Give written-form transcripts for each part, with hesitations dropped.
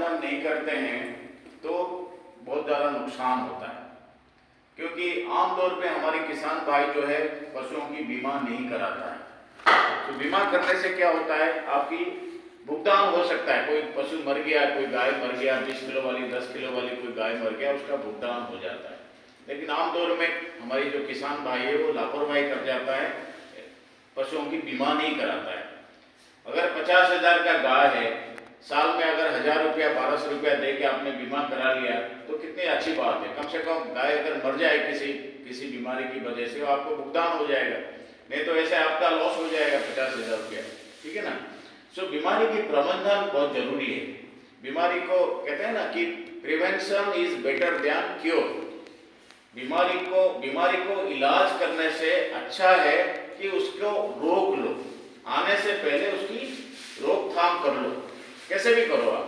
पालन नहीं करते हैं तो बहुत ज़्यादा नुकसान होता है, क्योंकि आमतौर पे हमारे किसान भाई जो है पशुओं की बीमा नहीं कराता है। तो बीमा करने से क्या होता है, आपकी भुगतान हो सकता है। कोई पशु मर गया, कोई गाय मर गया, 20 किलो वाली 10 किलो वाली कोई गाय मर गया, उसका भुगतान हो जाता है। लेकिन आमतौर में हमारी जो किसान भाई है वो लापरवाही कर जाता है, पशुओं की बीमा नहीं कराता है। अगर 50,000 का गाय है, साल में अगर 1,000 रुपया 1,200 रुपया दे के आपने बीमा करा लिया तो कितनी अच्छी बात है। कम से कम गाय अगर मर जाए किसी बीमारी की वजह से, आपको भुगतान हो जाएगा, नहीं तो ऐसे आपका लॉस हो जाएगा 50,000 रुपया, ठीक है ना। सो बीमारी की प्रबंधन बहुत जरूरी है। बीमारी को कहते हैं ना कि prevention is better than cure. बीमारी को इलाज करने से अच्छा है कि उसको रोक लो, आने से पहले उसकी रोकथाम कर लो, कैसे भी करो आप।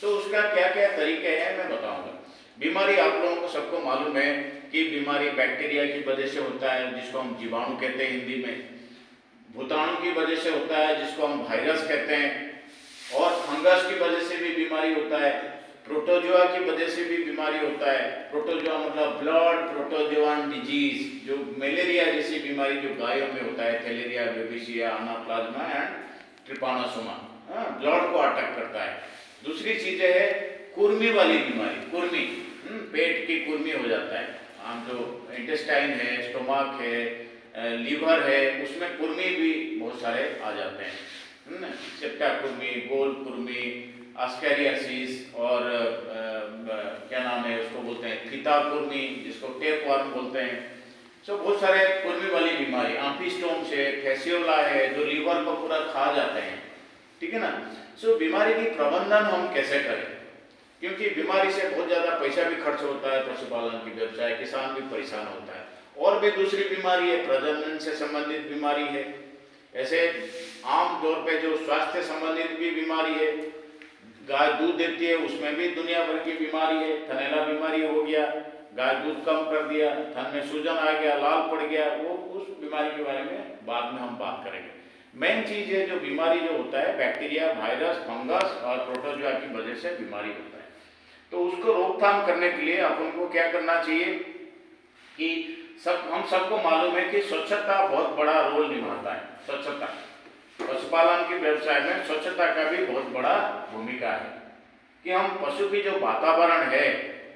तो उसका क्या क्या तरीके हैं मैं बताऊंगा। बीमारी आप लोगों को सबको मालूम है कि बीमारी बैक्टीरिया की वजह से होता है, जिसको हम जीवाणु कहते हैं हिंदी में, भूताणु की वजह से होता है जिसको हम वायरस कहते हैं, और फंगस की वजह से भी बीमारी होता है, प्रोटोजोआ की वजह से भी बीमारी होता है। प्रोटोजोआ मतलब ब्लड प्रोटोजोआन डिजीज, जो मलेरिया जैसी बीमारी जो गायों में होता है, थैलेरिया, बेबिसिया, अनाप्लाज्मा एंड ट्रिपानोसोमा, ब्लड को अटैक करता है। दूसरी चीज है कुर्मी वाली बीमारी, कुर्मी, पेट की कुर्मी हो जाता है। हम जो इंटेस्टाइन है, स्टोमक है, लीवर है, उसमें कुर्मी भी बहुत सारे आ जाते हैं, सेप्टा कुर्मी, गोल कुर्मी, आस्कैरियासिस, और क्या नाम है उसको बोलते हैं फीता कुर्मी, जिसको टेपवर्म बोलते हैं। सो बहुत सारे कुर्मी वाली बीमारी, आम्फीस्टोम्स है, फैसियोला है, जो लीवर को पूरा खा जाते हैं, ठीक है ना। सो बीमारी की प्रबंधन हम कैसे करें, क्योंकि बीमारी से बहुत ज़्यादा पैसा भी खर्च होता है, पशुपालन की व्यवसाय, किसान भी परेशान होता है। और भी दूसरी बीमारी है, प्रजनन से संबंधित बीमारी है। ऐसे आम तौर पे जो स्वास्थ्य संबंधित भी बीमारी है, गाय दूध देती है, उसमें भी दुनिया भर की बीमारी है। थनैला बीमारी हो गया, गाय दूध कम कर दिया, थन में सूजन आ गया, लाल पड़ गया, वो उस बीमारी के बारे में बाद में हम बात करेंगे। मेन चीज है जो बीमारी जो होता है, बैक्टीरिया, वायरस, फंगस और प्रोटोजोआ की वजह से बीमारी होता है। तो उसको रोकथाम करने के लिए अपन को क्या करना चाहिए कि हम सबको मालूम है कि स्वच्छता बहुत बड़ा रोल निभाता है। स्वच्छता, पशुपालन के व्यवसाय में स्वच्छता का भी बहुत बड़ा भूमिका है कि हम पशु की जो वातावरण है,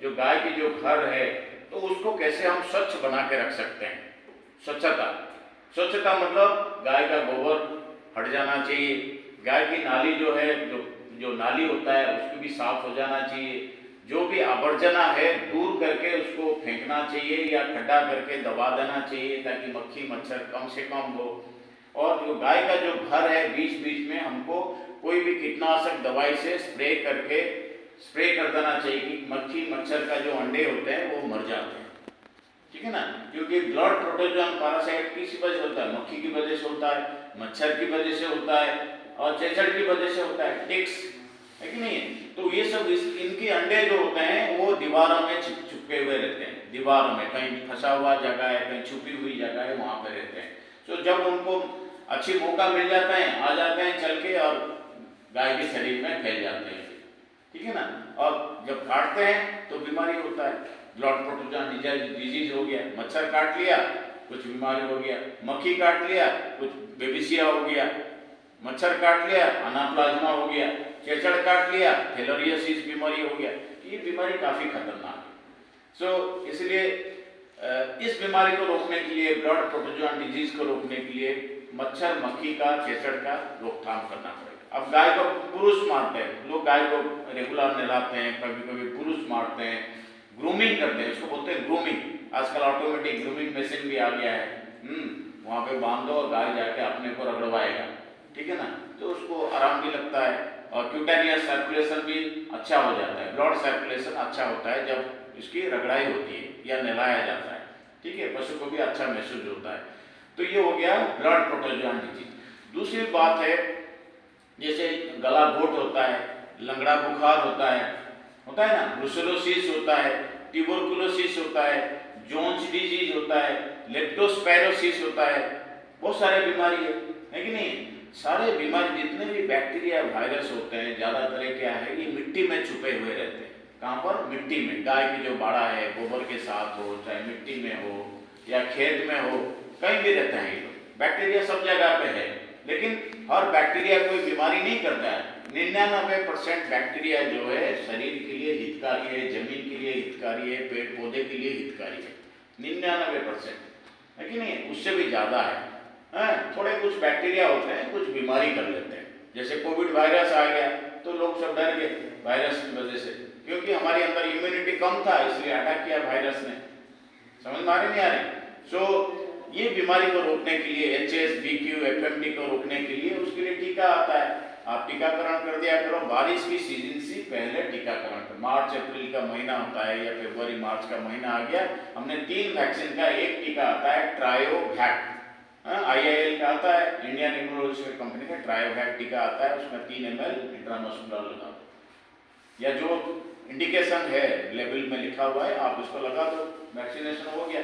जो गाय की जो घर है, तो उसको कैसे हम स्वच्छ बना के रख सकते हैं। स्वच्छता मतलब गाय का गोबर हट जाना चाहिए, गाय की नाली जो है, जो नाली होता है उसको भी साफ हो जाना चाहिए, जो भी आवर्जना है दूर करके उसको फेंकना चाहिए या खड्डा करके दबा देना चाहिए ताकि मक्खी मच्छर कम से कम हो। और जो गाय का जो घर है, बीच बीच में हमको कोई भी कीटनाशक दवाई से स्प्रे कर देना चाहिए कि मक्खी मच्छर का जो अंडे होते हैं वो मर जाते हैं, ठीक है ना। क्योंकि ब्लड प्रोटोजोन पैरासाइट किसी वजह से होता है, मक्खी की वजह से होता है, मच्छर की वजह से होता है, और चेचड़ की वजह से होता है, टिक्स है कि नहीं है। तो ये सब इनके अंडे जो होते हैं वो दीवारों में चिपके हुए रहते हैं, दीवारों में कहीं फंसा हुआ जगह है, कहीं छुपी हुई जगह है, वहां पे रहते हैं। तो जब उनको अच्छी मौका मिल जाता है, आ जाते हैं चल के और गाय के शरीर में फैल जाते हैं, ठीक है ना। और जब काटते हैं तो बीमारी होता है, ब्लड प्रोटोजोन डिजीज हो गया, मच्छर काट लिया कुछ बीमारी हो गया, मक्खी काट लिया कुछ बेबिसिया हो गया, मच्छर काट लिया अनाप्लाज्मा हो गया, चेचड़ काट लिया थैलेरियोसिस बीमारी हो गया। ये बीमारी काफी खतरनाक है। सो इसलिए इस बीमारी को रोकने के लिए, ब्लड प्रोटोजोन डिजीज को रोकने के लिए मच्छर मक्खी का, चेचड़ का रोकथाम करना पड़ेगा। अब गाय को पुरुष मारते हैं लोग, गाय को रेगुलर नहलाते हैं, कभी कभी पुरुष मारते हैं, ग्रूमिंग करते हैं, इसको बोलते हैं ग्रूमिंग। आजकल ऑटोमेटिक ग्रूमिंग मशीन भी आ गया है, वहां पे बांध दो और गाय जाके अपने को रगड़वाएगा, ठीक है ना। तो उसको आराम भी लगता है और क्यूटेनियस सर्कुलेशन भी अच्छा हो जाता है, ब्लड सर्कुलेशन अच्छा होता है जब इसकी रगड़ाई होती है या नहलाया जाता है, ठीक है, पशु को भी अच्छा महसूस होता है। तो ये हो गया ब्लड प्रोटोजोन डिजीज। दूसरी बात है जैसे गला घोट होता है, लंगड़ा बुखार होता है ना, ब्रुसेलोसिस होता है, ट्यूबरकुलोसिस होता है, जोन्स डिजीज होता है, लेप्टोस्पायरोसिस होता है, बहुत सारे बीमारी है कि नहीं। सारे बीमारी जितने भी बैक्टीरिया वायरस होते हैं ज़्यादातर क्या है, ये मिट्टी में छुपे हुए रहते हैं। कहाँ पर? मिट्टी में। गाय की जो बाड़ा है गोबर के साथ हो, चाहे मिट्टी में हो या खेत में हो, कहीं भी रहते हैं ये लोग। बैक्टीरिया सब जगह पे है, लेकिन हर बैक्टीरिया कोई बीमारी नहीं करता है। 99% बैक्टीरिया जो है शरीर के लिए हितकारी है, जमीन के लिए हितकारी है, पेड़ पौधे के लिए हितकारी है। 99% है कि नहीं? उससे भी ज़्यादा है। थोड़े कुछ बैक्टीरिया होते हैं कुछ बीमारी कर लेते हैं। जैसे कोविड वायरस आ गया तो लोग सब डर गए वायरस की वजह से, क्योंकि हमारे अंदर इम्यूनिटी कम था, इसलिए अटैक किया वायरस ने। समझ में आ रही नहीं आ रही? सो ये बीमारी को रोकने के लिए, HSBQ FMD को रोकने के लिए उसके लिए टीका आता है। आप टीकाकरण कर दिया करो। बारिश की सीजन से पहले टीकाकरण कर। मार्च अप्रैल का महीना होता है या फरवरी मार्च का महीना आ गया, हमने 3 वैक्सीन का एक टीका आता है ट्रायोवैक। IIL का आता है, इंडियन इम्यूनोलॉजी कंपनी का ट्रायोवैक टीका आता है। उसमें 3 ml इंट्रामस्कुलर लगा दो, या जो इंडिकेशन है लेबल में लिखा हुआ है आप उसको लगा दो, वैक्सीनेशन हो गया।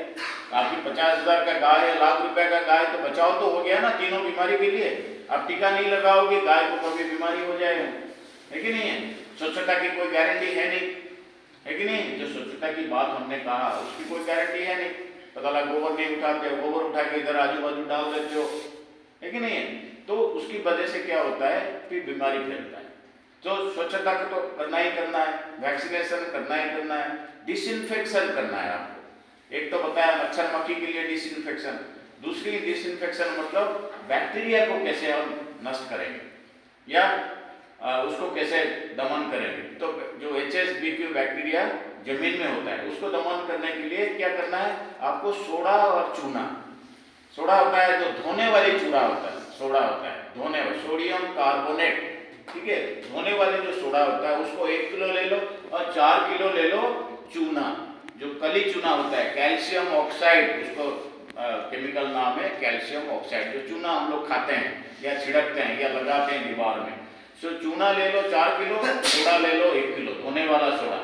आपकी 50,000 का गाय है, लाख रुपए का गाय, तो बचाव तो हो गया ना तीनों बीमारी के लिए। आप टीका नहीं लगाओगे गाय को कभी बीमारी हो जाएगा, है कि नहीं है? स्वच्छता की कोई गारंटी है नहीं, है कि नहीं? जो स्वच्छता की बात हमने कहा उसकी कोई गारंटी है नहीं। पता लगा गोबर नहीं उठाते हो, गोबर उठा के इधर आजू बाजू डाल देते हो, है कि नहीं है? तो उसकी वजह से क्या होता है, फिर बीमारी फैलता है। तो स्वच्छता को तो करना ही करना है, वैक्सीनेशन करना ही करना है, डिसइंफेक्शन करना है आपको। एक तो बताया मच्छर मक्खी के लिए डिसइंफेक्शन, दूसरी डिसइंफेक्शन मतलब बैक्टीरिया को कैसे हम नष्ट करेंगे या उसको कैसे दमन करेंगे। तो जो HSBQ बैक्टीरिया जमीन में होता है उसको दमन करने के लिए क्या करना है आपको? सोडा और चूना। सोडा होता है जो धोने वाली चूड़ा होता है, सोडा होता है धोने वाला, सोडियम कार्बोनेट, ठीक है? धोने वाले जो सोडा होता है उसको 1 किलो ले लो और 4 किलो ले लो चूना, जो कली चूना होता है, कैल्शियम ऑक्साइड, उसको केमिकल नाम है कैल्शियम ऑक्साइड। जो चूना हम लोग खाते हैं या छिड़कते हैं या लगाते हैं दीवार में, सो चूना ले लो 4 किलो, सोडा ले लो 1 किलो, धोने वाला सोडा,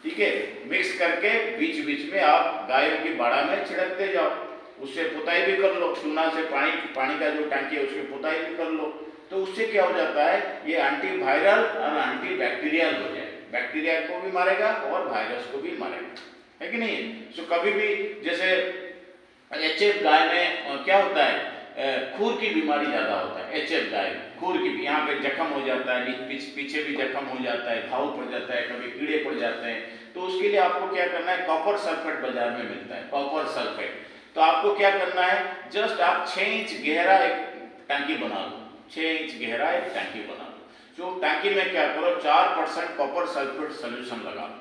ठीक है? मिक्स करके बीच बीच में आप गायों की बाड़ा में छिड़कते जाओ। उससे पुताई भी कर लो, चूना से पानी का जो टंकी है उसकी पुताई भी कर लो। तो उससे क्या हो जाता है, ये एंटीवायरल और एंटीबैक्टीरियल हो जाए, बैक्टीरिया को भी मारेगा और वायरस को भी मारेगा, है कि नहीं? सो कभी भी जैसे HF गाय में क्या होता है, खूर की बीमारी ज्यादा होता है। HF गाय खूर की, यहाँ पे जख्म हो जाता है, पीछे भी जख्म हो जाता है, घाव पड़ जाता है, कभी कीड़े पड़ जाते हैं। तो उसके लिए आपको क्या करना है, कॉपर सल्फेट बाजार में मिलता है, कॉपर सल्फेट। तो आपको क्या करना है, जस्ट आप 6 इंच गहरा एक टंकी बना लो, 6 इंच गहरा एक टंकी बना लो। जो टंकी में क्या करो, 4% कॉपर सल्फेट सोल्यूशन लगा लो।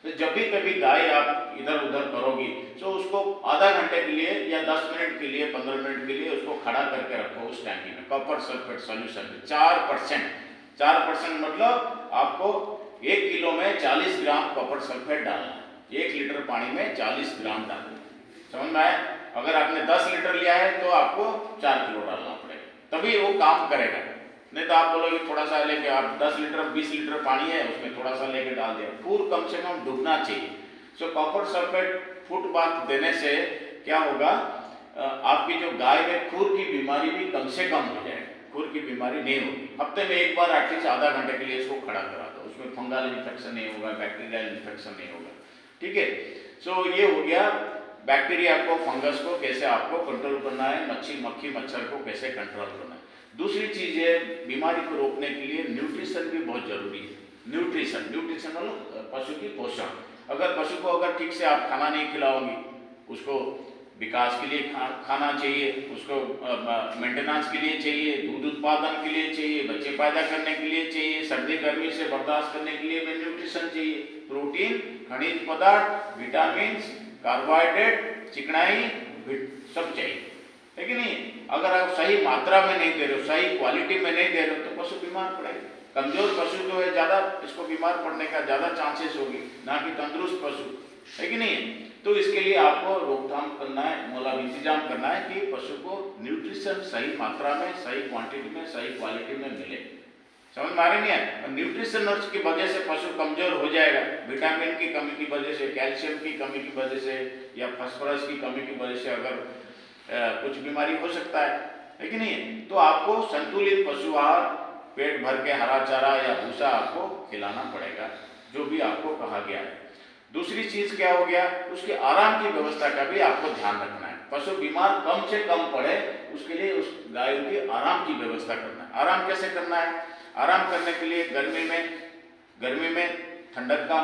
तो जब भी कभी गाय आप इधर उधर करोगी तो उसको आधा घंटे के लिए या 10 मिनट के लिए 15 मिनट के लिए उसको खड़ा करके रखो उस टैंकी में, कॉपर सल्फेट सॉल्यूशन में 4% मतलब आपको 1 किलो में 40 ग्राम कॉपर सल्फेट डालना है, 1 लीटर पानी में 40 ग्राम डालना है। समझ में आया? अगर आपने 10 लीटर लिया है तो आपको 4 किलो डालना पड़ेगा, तभी वो काम करेगा। नहीं तो आप बोलोगे थोड़ा सा लेके, आप 10 लीटर 20 लीटर पानी है उसमें थोड़ा सा लेके डाल दिया, पूर कम से कम डूबना चाहिए। सो कॉपर सल्फेट फुट बाथ देने से क्या होगा, आपकी जो गाय में खुर की बीमारी भी कम से कम हो जाएगी, खुर की बीमारी नहीं होगी। हफ्ते में एक बार एटलीस्ट आधा घंटे के लिए इसको खड़ा करा दो, उसमें फंगल इन्फेक्शन नहीं होगा, बैक्टीरियल इन्फेक्शन नहीं होगा, ठीक है? सो ये हो गया बैक्टीरिया को, फंगस को कैसे आपको कंट्रोल करना है, मक्खी मच्छर को कैसे कंट्रोल करना है। दूसरी चीज है, बीमारी को रोकने के लिए न्यूट्रिशन भी बहुत जरूरी है। न्यूट्रिशन मतलब पशु की पोषण। अगर पशु को अगर ठीक से आप खाना नहीं खिलाओगी, उसको विकास के लिए खाना चाहिए, उसको मेंटेनेंस के लिए चाहिए, दूध उत्पादन के लिए चाहिए, बच्चे पैदा करने के लिए चाहिए, सर्दी गर्मी से बर्दाश्त करने के लिए भी न्यूट्रिशन चाहिए। प्रोटीन, खनिज पदार्थ, विटामिन, कार्बोहाइड्रेट, चिकनाई सब चाहिए, है कि नहीं? अगर आप सही मात्रा में नहीं दे रहे हो, सही क्वालिटी में नहीं दे रहे हो तो पशु बीमार पड़ेगा। कमजोर पशु जो है ज्यादा इसको बीमार पड़ने का ज्यादा चांसेस होगी, ना कि तंदुरुस्त पशु, है कि नहीं? तो इसके लिए आपको रोकथाम करना है, मतलब इंतजाम करना है कि पशु को न्यूट्रिशन सही मात्रा में, सही क्वांटिटी में, सही क्वालिटी में मिले। समझ में आ रही नहीं है? न्यूट्रिशन की वजह से पशु कमजोर हो जाएगा, विटामिन की कमी की वजह से, कैल्शियम की कमी की वजह से या फास्फोरस की कमी की वजह से अगर कुछ बीमारी हो सकता है। है कि नहीं है? तो आपको संतुलित पशु आहार, पेट भर के हरा चारा या भूसा आपको खिलाना पड़ेगा, जो भी आपको कहा गया है। दूसरी चीज क्या हो गया, उसके आराम की व्यवस्था का भी आपको ध्यान रखना है। पशु बीमार कम से कम पड़े उसके लिए उस गायों की आराम की व्यवस्था करना है। आराम कैसे करना है? आराम करने के लिए गर्मी में ठंडक का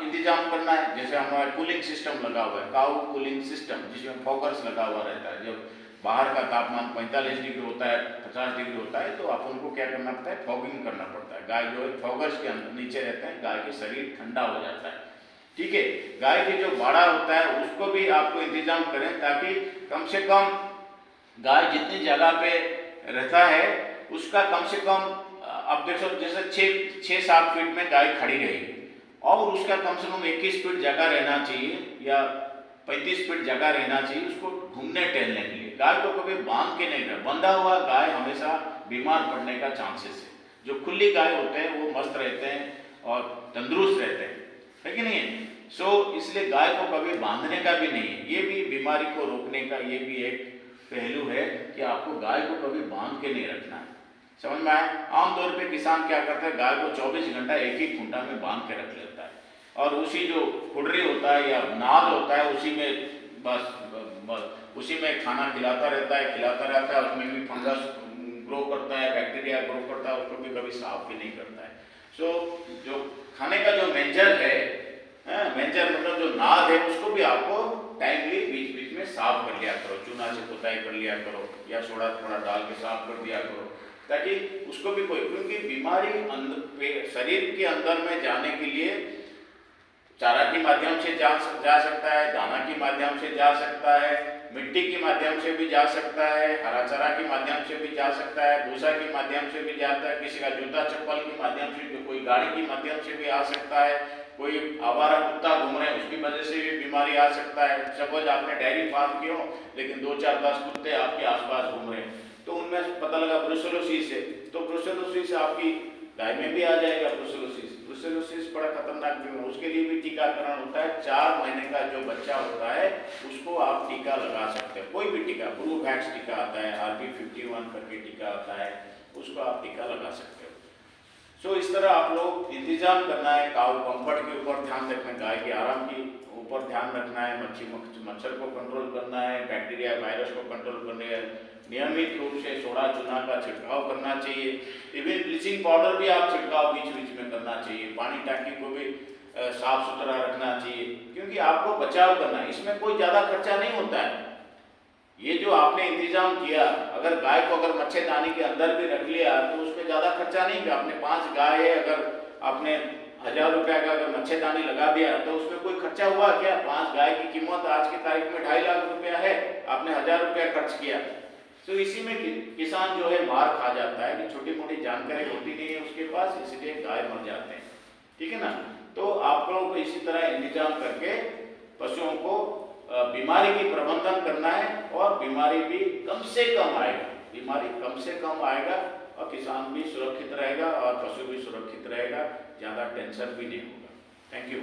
इंतजाम करना है। जैसे हमारा कूलिंग सिस्टम लगा हुआ है, काउ कूलिंग सिस्टम, जिसमें फॉगर्स लगा हुआ रहता है। जब बाहर का तापमान 45 डिग्री होता है, 50 डिग्री होता है, तो अपन को क्या करना पड़ता है? फॉगिंग करना पड़ता है। गाय जो है फॉगर्स के नीचे रहते हैं, गाय के शरीर ठंडा हो जाता है। ठीक है, गाय के जो बाड़ा होता है उसको भी आपको इंतजाम करें, ताकि कम से कम गाय जितनी जगह पे रहता है उसका कम से कम आप देखो, जैसे 6-7 फीट में गाय खड़ी रहेगी, और उसका कम से कम 21 फीट जगह रहना चाहिए या 35 फीट जगह रहना चाहिए उसको घूमने टहलने के लिए। गाय को कभी बांध के नहीं रखना। बंधा हुआ गाय हमेशा बीमार पड़ने का चांसेस है। जो खुली गाय होते हैं वो मस्त रहते हैं और तंदुरुस्त रहते हैं, है कि नहीं है? इसलिए गाय को कभी बांधने का भी नहीं है। ये भी बीमारी को रोकने का ये भी एक पहलू है कि आपको गाय को कभी बांध के नहीं रखना है। समझ में आया? आमतौर पे किसान क्या करते हैं, गाय को 24 घंटा एक ही खूंटा में बांध के रख लेता है, और उसी जो खुडरी होता है या नाद होता है उसी में बस उसी में खाना खिलाता रहता है। उसमें भी फंगस ग्रो करता है, बैक्टीरिया ग्रो करता है, उसको भी कभी साफ भी नहीं करता है। जो खाने का जो मेंजर है, मेंजर मतलब जो नाद है, उसको भी आपको टाइमली बीच बीच में साफ कर लिया करो। चूना से पुताई कर लिया करो या सोडा थोड़ा डाल के साफ कर दिया करो, ताकि उसको भी क्योंकि बीमारी शरीर के अंदर में जाने के लिए चारा के माध्यम से जा सकता है, दाना के माध्यम से जा सकता है, मिट्टी के माध्यम से भी जा सकता है, हरा चारा के माध्यम से भी जा सकता है, भूसा के माध्यम से भी जाता है, किसी का जूता चप्पल के माध्यम से, कोई गाड़ी के माध्यम से भी आ सकता है, कोई आवारा कुत्ता घूम रहे हैं उसकी वजह से भी बीमारी आ सकता है। सपोज आपने डेयरी फार्म किया हो लेकिन 2-4-10 कुत्ते आपके आसपास घूम रहे हैं, तो उनमें पता लगा ब्रुसेलोसिस है, तो ब्रुसेलोसिस आपकी गाय में भी आ जाएगा। ब्रुसेलोसिस बड़ा खतरनाक बीमारी, उसके लिए भी टीकाकरण होता है। 4 महीने का जो बच्चा होता है उसको आप टीका लगा सकते हैं, कोई भी टीका, ब्रूवैक्स टीका आता है, RP51 करके टीका आता है, उसको आप टीका लगा सकते हो। इस तरह आप लोग इंतजाम करना है। काउ कंफर्ट के ऊपर ध्यान रखना है, गाय के आराम के ऊपर ध्यान रखना है, मच्छर को कंट्रोल करना है, बैक्टीरिया वायरस को कंट्रोल करने है, नियमित रूप से सोडा चूना का छिड़काव करना चाहिए। इवन ब्लीचिंग पाउडर भी आप छिड़काव बीच बीच में करना चाहिए। पानी टांकी को भी साफ सुथरा रखना चाहिए, क्योंकि आपको बचाव करना है। इसमें कोई ज़्यादा खर्चा नहीं होता है। ये जो आपने इंतजाम किया, अगर गाय को अगर मच्छरदानी के अंदर भी रख लिया तो उसमें ज़्यादा खर्चा नहीं है। आपने 5 गाय है, अगर आपने 1000 रुपये का अगर मच्छरदानी लगा दिया तो उसमें कोई खर्चा हुआ क्या? 5 गाय की कीमत आज की तारीख में 2.5 लाख रुपया है, आपने 1000 रुपया खर्च किया। इसी में किसान जो है मार खा जाता है कि छोटी मोटी जानकारी होती नहीं है उसके पास, इसलिए गाय मर जाते हैं। ठीक है ना? तो आप लोगों को इसी तरह इंतजाम करके पशुओं को बीमारी की प्रबंधन करना है, और बीमारी भी कम से कम आएगा, और किसान भी सुरक्षित रहेगा और पशु भी सुरक्षित रहेगा, ज़्यादा टेंशन भी नहीं होगा। Thank you.